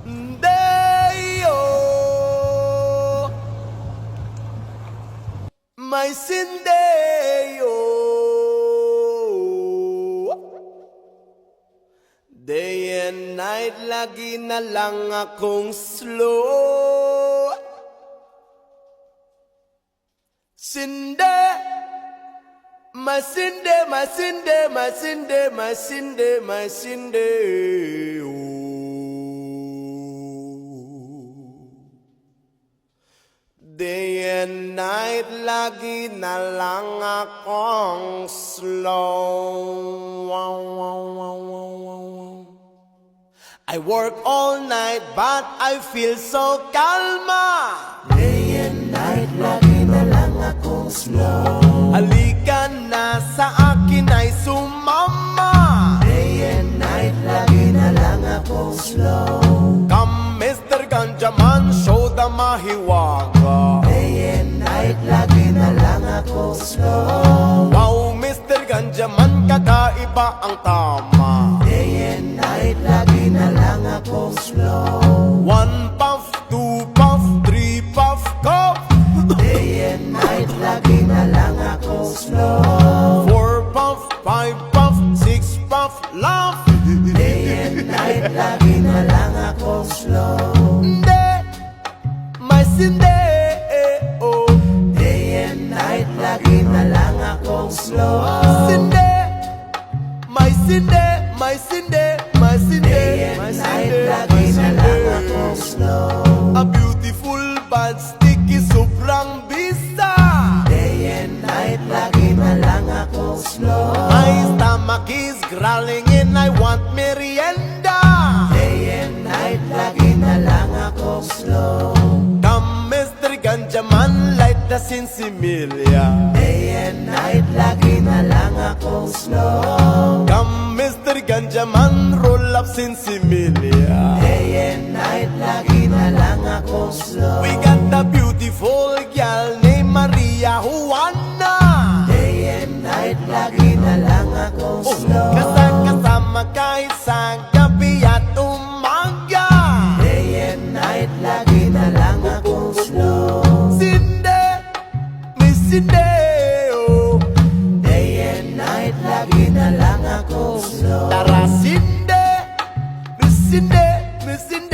Day-o, may sindeyo. Day and night, lagi na lang akong slow. Sinde, masinde, masinde, masinde, masinde, masinde. Day and night, lagi na lang akong slow. Wow, wow, wow, wow, wow, wow. I work all night but I feel so kalma. Day and night, lagi na lang akong slow. Halika na sa akin ay sumama. Day and night, lagi na lang akong slow. Come Mr. Ganjaman, show the mahiwaga. Day and night, lagi na lang akong slow. Wow Mr. Ganjaman, kakaiba ang tama. Day and night, lagi na lang akong slow. 1 puff, 2 puff, 3 puff, cough. Day and night, lagi na lang akong slow. 4 puff, 5 puff, 6 puff, laugh. Day and night, lagi na lang akong slow. Nde, may sinde, oh. Day and night, lagi na lang akong slow. Sinde, may sinde, may sinde, may sinde, Day may and night, sinde, lagi may na sinde. lang akong slow. A beautiful bad sticky sobrang bisa. Day and night, lagi na lang akong slow. My stomach is growling and I want merienda. Day and night, lagi na lang akong slow. Come Mr. Ganjaman, light the sinsimilya. Day and night, lagi na lang akong slow. Come Mr. Ganjaman, roll up sinsimilya. Day and night, lagi na lang akong slow. We got the beautiful girl named Maria Juana. Day and night, lagi na lang akong slow. Kasama kahit sa gabi at umaga. Day and night, lagi na lang akong slow. Sinde, may sinde, oh. Day and night, lagi na lang akong slow. Tara sinde, may sinde, may sinde.